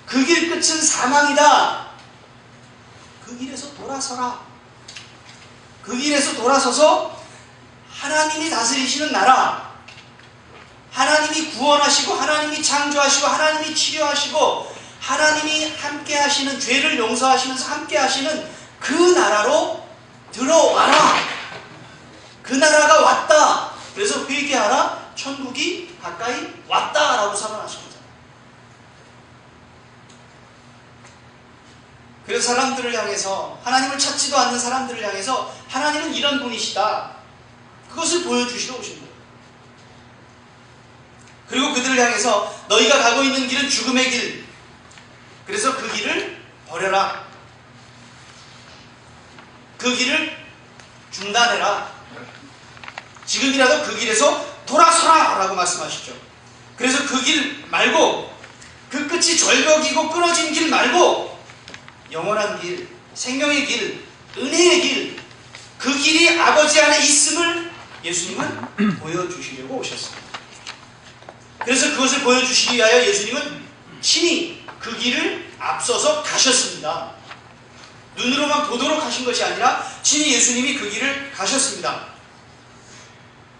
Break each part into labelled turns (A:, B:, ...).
A: 그 길 끝은 사망이다. 그 길에서 돌아서라. 그 길에서 돌아서서 하나님이 다스리시는 나라, 하나님이 구원하시고 하나님이 창조하시고 하나님이 치료하시고 하나님이 함께 하시는, 죄를 용서하시면서 함께 하시는 그 나라로 들어와라. 그 나라가 왔다. 그래서 회개하라. 천국이 가까이 왔다라고 선언하신 거잖아요. 그래서 사람들을 향해서, 하나님을 찾지도 않는 사람들을 향해서 하나님은 이런 분이시다, 그것을 보여주시러 오신 거예요. 그리고 그들을 향해서 너희가 가고 있는 길은 죽음의 길, 그래서 그 길을 버려라. 그 길을 중단해라. 지금이라도 그 길에서 돌아서라 라고 말씀하시죠. 그래서 그 길 말고, 그 끝이 절벽이고 끊어진 길 말고 영원한 길, 생명의 길, 은혜의 길, 그 길이 아버지 안에 있음을 예수님은 보여주시려고 오셨습니다. 그래서 그것을 보여주시기 위하여 예수님은 친히 그 길을 앞서서 가셨습니다. 눈으로만 보도록 하신 것이 아니라 친히 예수님이 그 길을 가셨습니다.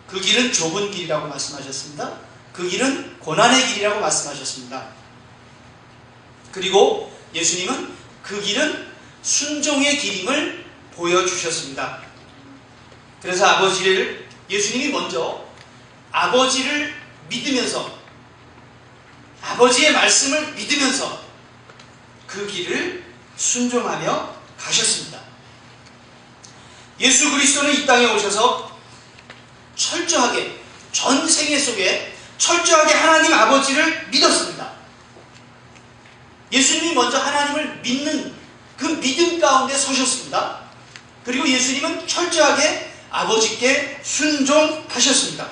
A: 그 길은 좁은 길이라고 말씀하셨습니다. 그 길은 고난의 길이라고 말씀하셨습니다. 그리고 예수님은 그 길은 순종의 길임을 보여주셨습니다. 그래서 예수님이 먼저 아버지를 믿으면서, 아버지의 말씀을 믿으면서 그 길을 순종하며 가셨습니다. 예수 그리스도는 이 땅에 오셔서 철저하게, 전 생애 속에 철저하게 하나님 아버지를 믿었습니다. 예수님이 먼저 하나님을 믿는 그 믿음 가운데 서셨습니다. 그리고 예수님은 철저하게 아버지께 순종하셨습니다.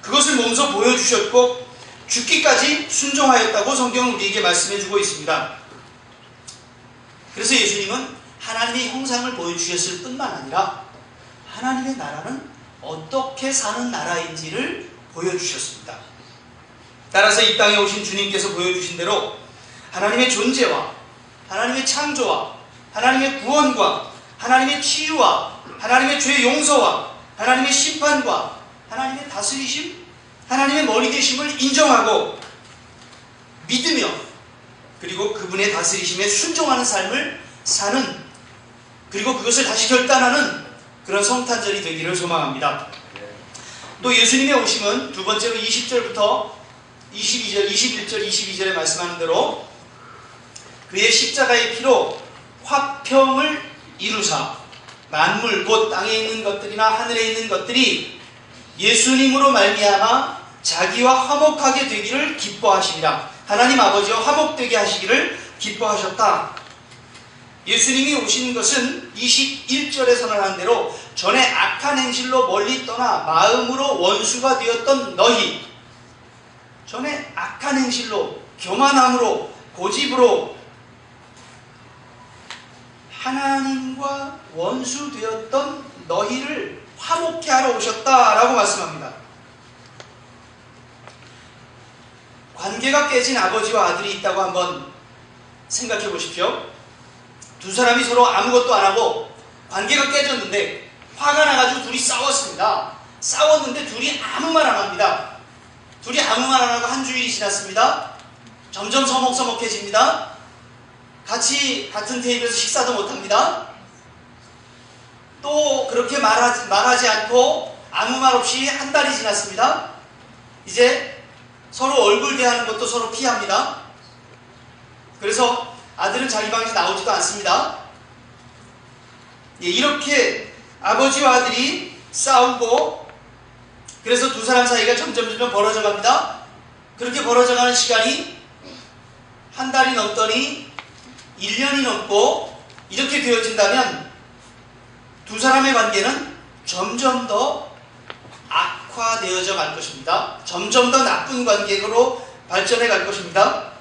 A: 그것을 몸소 보여주셨고 죽기까지 순종하였다고 성경은 우리에게 말씀해주고 있습니다. 그래서 예수님은 하나님의 형상을 보여주셨을 뿐만 아니라 하나님의 나라는 어떻게 사는 나라인지를 보여주셨습니다. 따라서 이 땅에 오신 주님께서 보여주신 대로 하나님의 존재와 하나님의 창조와 하나님의 구원과 하나님의 치유와 하나님의 죄 용서와 하나님의 심판과 하나님의 다스리심, 하나님의 머리 되심을 인정하고 믿으며, 그리고 그분의 다스리심에 순종하는 삶을 사는, 그리고 그것을 다시 결단하는 그런 성탄절이 되기를 소망합니다. 또 예수님의 오심은 두 번째로 20절부터 22절, 21절, 22절에 말씀하는 대로 그의 십자가의 피로 화평을 이루사 만물 곧 땅에 있는 것들이나 하늘에 있는 것들이 예수님으로 말미암아 자기와 화목하게 되기를 기뻐하시니라. 하나님 아버지와 화목되게 하시기를 기뻐하셨다. 예수님이 오신 것은 21절에 선언한 대로 전에 악한 행실로 멀리 떠나 마음으로 원수가 되었던 너희, 전에 악한 행실로, 교만함으로, 고집으로 하나님과 원수 되었던 너희를 화목케 하러 오셨다라고 말씀합니다. 관계가 깨진 아버지와 아들이 있다고 한번 생각해 보십시오. 두 사람이 서로 아무것도 안 하고 관계가 깨졌는데 화가 나가지고 둘이 싸웠습니다. 싸웠는데 둘이 아무 말 안 합니다. 둘이 아무 말 안 하고 한 주일이 지났습니다. 점점 서먹서먹해집니다. 같이 같은 테이블에서 식사도 못합니다. 또 그렇게 말하지 않고 아무 말 없이 한 달이 지났습니다. 이제 서로 얼굴 대하는 것도 서로 피합니다. 그래서 아들은 자기 방에서 나오지도 않습니다. 이렇게 아버지와 아들이 싸우고, 그래서 두 사람 사이가 점점 벌어져 갑니다. 그렇게 벌어져가는 시간이 한 달이 넘더니 1년이 넘고, 이렇게 되어진다면 두 사람의 관계는 점점 더 악화되어져 갈 것입니다. 점점 더 나쁜 관계로 발전해 갈 것입니다.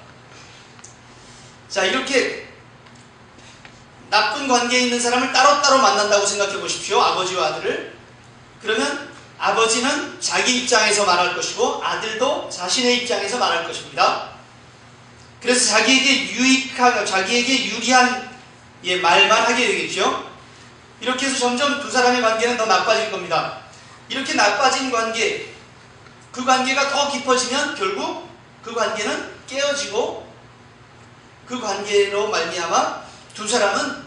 A: 자, 이렇게 나쁜 관계에 있는 사람을 따로따로 만난다고 생각해 보십시오. 아버지와 아들을. 그러면 아버지는 자기 입장에서 말할 것이고 아들도 자신의 입장에서 말할 것입니다. 그래서 자기에게 유익하고 자기에게 유리한 말만 하게 되겠죠. 이렇게 해서 점점 두 사람의 관계는 더 나빠질 겁니다. 이렇게 나빠진 관계, 그 관계가 더 깊어지면 결국 그 관계는 깨어지고 그 관계로 말미암아 두 사람은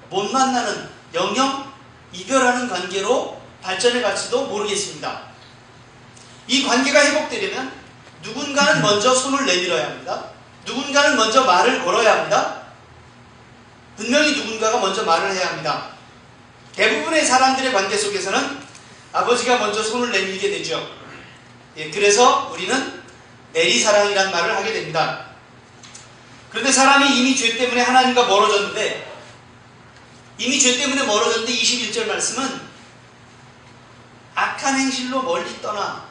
A: 못 만나는 영영 이별하는 관계로 발전해 갈지도 모르겠습니다. 이 관계가 회복되려면 누군가는 먼저 손을 내밀어야 합니다. 누군가는 먼저 말을 걸어야 합니다. 분명히 누군가가 먼저 말을 해야 합니다. 대부분의 사람들의 관계 속에서는 아버지가 먼저 손을 내밀게 되죠. 그래서 우리는 내리사랑이라는 말을 하게 됩니다. 그런데 사람이 이미 죄 때문에 하나님과 멀어졌는데, 이미 죄 때문에 멀어졌는데 21절 말씀은 악한 행실로 멀리 떠나,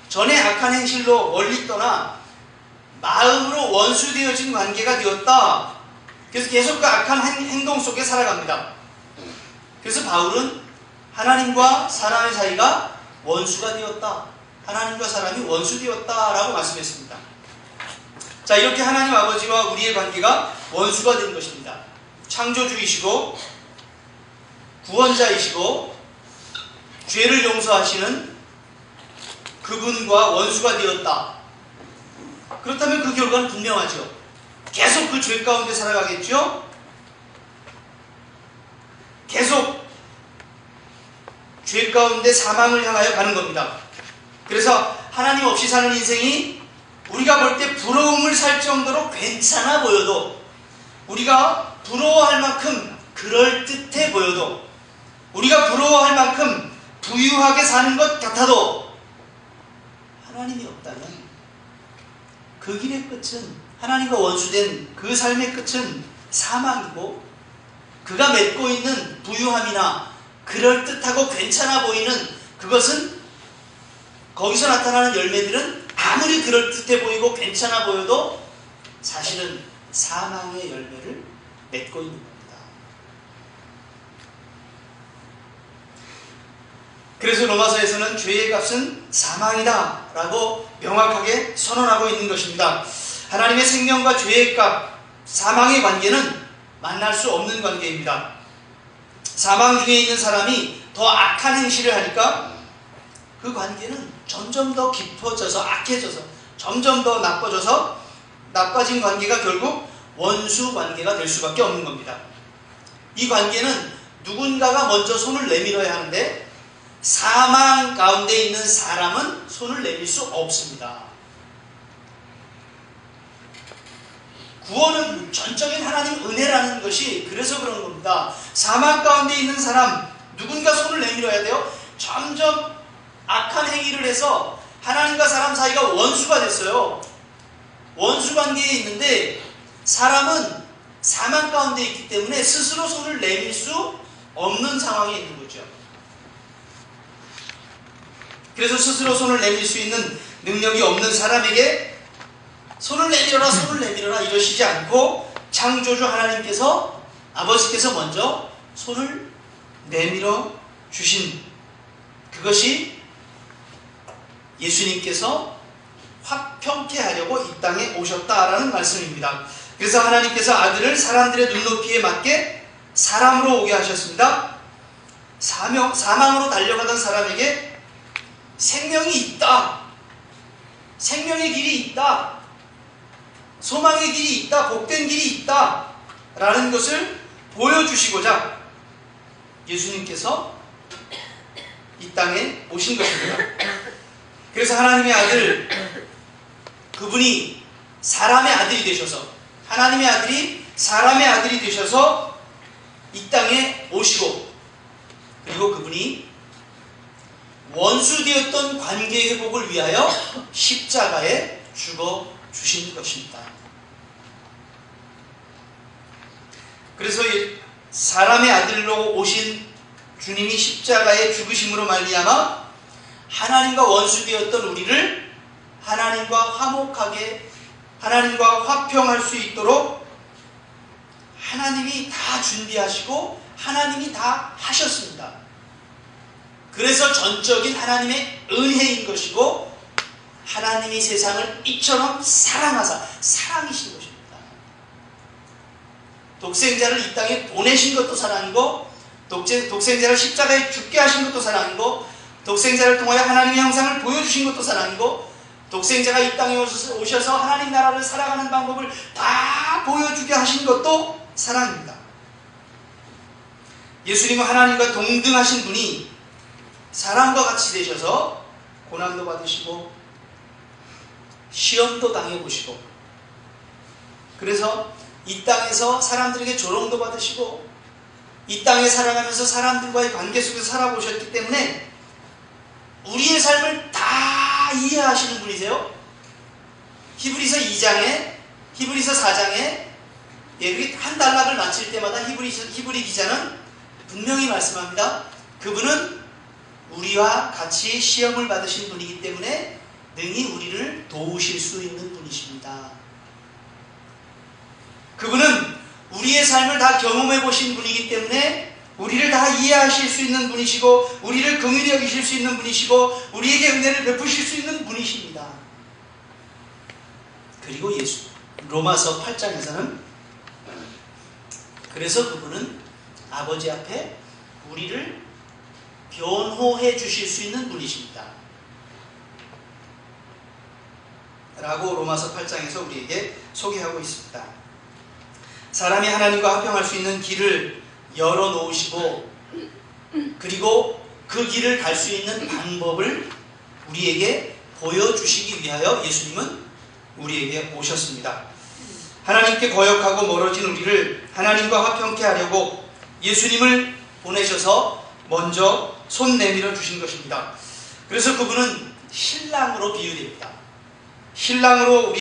A: 전에 악한 행실로 멀리 떠나 마음으로 원수되어진 관계가 되었다. 그래서 계속 그 악한 행동 속에 살아갑니다. 그래서 바울은 하나님과 사람의 사이가 원수가 되었다. 하나님과 사람이 원수되었다라고 말씀했습니다. 자, 이렇게 하나님 아버지와 우리의 관계가 원수가 된 것입니다. 창조주이시고 구원자이시고 죄를 용서하시는 그분과 원수가 되었다. 그렇다면 그 결과는 분명하죠. 계속 그 죄 가운데 살아가겠죠. 계속 죄 가운데 사망을 향하여 가는 겁니다. 그래서 하나님 없이 사는 인생이 우리가 볼 때 부러움을 살 정도로 괜찮아 보여도, 우리가 부러워할 만큼 그럴듯해 보여도, 우리가 부러워할 만큼 부유하게 사는 것 같아도 하나님이 없다면 그 길의 끝은, 하나님과 원수된 그 삶의 끝은 사망이고, 그가 맺고 있는 부유함이나 그럴듯하고 괜찮아 보이는 그것은, 거기서 나타나는 열매들은 아무리 그럴듯해 보이고 괜찮아 보여도 사실은 사망의 열매를 맺고 있는 겁니다. 그래서 로마서에서는 죄의 값은 사망이다 라고 명확하게 선언하고 있는 것입니다. 하나님의 생명과 죄의 값, 사망의 관계는 만날 수 없는 관계입니다. 사망 중에 있는 사람이 더 악한 행실을 하니까 그 관계는 점점 더 깊어져서 악해져서 점점 더 나빠져서 나빠진 관계가 결국 원수 관계가 될 수밖에 없는 겁니다. 이 관계는 누군가가 먼저 손을 내밀어야 하는데 사망 가운데 있는 사람은 손을 내밀 수 없습니다. 구원은 전적인 하나님 은혜라는 것이 그래서 그런 겁니다. 사망 가운데 있는 사람, 누군가 손을 내밀어야 돼요. 점점 악한 행위를 해서 하나님과 사람 사이가 원수가 됐어요. 원수 관계에 있는데 사람은 사망 가운데 있기 때문에 스스로 손을 내밀 수 없는 상황에 있는 거죠. 그래서 스스로 손을 내밀 수 있는 능력이 없는 사람에게 손을 내밀어라, 손을 내밀어라 이러시지 않고 창조주 하나님께서, 아버지께서 먼저 손을 내밀어 주신 그것이 예수님께서 화평케 하려고 이 땅에 오셨다라는 말씀입니다. 그래서 하나님께서 아들을 사람들의 눈높이에 맞게 사람으로 오게 하셨습니다. 사망으로 달려가던 사람에게 생명이 있다, 생명의 길이 있다, 소망의 길이 있다, 복된 길이 있다 라는 것을 보여주시고자 예수님께서 이 땅에 오신 것입니다. 그래서 하나님의 아들, 그분이 사람의 아들이 되셔서, 하나님의 아들이 사람의 아들이 되셔서 이 땅에 오시고, 그리고 그분이 원수되었던 관계 회복을 위하여 십자가에 죽어 주신 것입니다. 그래서 사람의 아들로 오신 주님이 십자가에 죽으심으로 말미암아 하나님과 원수되었던 우리를 하나님과 화목하게, 하나님과 화평할 수 있도록 하나님이 다 준비하시고 하나님이 다 하셨습니다. 그래서 전적인 하나님의 은혜인 것이고, 하나님이 세상을 이처럼 사랑하사, 사랑이 독생자를 이 땅에 보내신 것도 사랑이고, 독생자를 십자가에 죽게 하신 것도 사랑이고, 독생자를 통하여 하나님의 형상을 보여주신 것도 사랑이고, 독생자가 이 땅에 오셔서 하나님 나라를 살아가는 방법을 다 보여주게 하신 것도 사랑입니다. 예수님은 하나님과 동등하신 분이 사람과 같이 되셔서 고난도 받으시고 시험도 당해보시고, 그래서 이 땅에서 사람들에게 조롱도 받으시고 이 땅에 살아가면서 사람들과의 관계 속에서 살아보셨기 때문에 우리의 삶을 다 이해하시는 분이세요. 히브리서 2장에, 히브리서 4장에 한 단락을 마칠 때마다 히브리 기자는 분명히 말씀합니다. 그분은 우리와 같이 시험을 받으신 분이기 때문에 능히 우리를 도우실 수 있는 분이십니다. 그분은 우리의 삶을 다 경험해 보신 분이기 때문에 우리를 다 이해하실 수 있는 분이시고, 우리를 긍휼히 여기실 수 있는 분이시고, 우리에게 은혜를 베푸실 수 있는 분이십니다. 그리고 예수, 로마서 8장에서는 그래서 그분은 아버지 앞에 우리를 변호해 주실 수 있는 분이십니다 라고 로마서 8장에서 우리에게 소개하고 있습니다. 사람이 하나님과 화평할 수 있는 길을 열어놓으시고, 그리고 그 길을 갈 수 있는 방법을 우리에게 보여주시기 위하여 예수님은 우리에게 오셨습니다. 하나님께 거역하고 멀어진 우리를 하나님과 화평케 하려고 예수님을 보내셔서 먼저 손 내밀어 주신 것입니다. 그래서 그분은 신랑으로 비유됩니다. 신랑으로 우리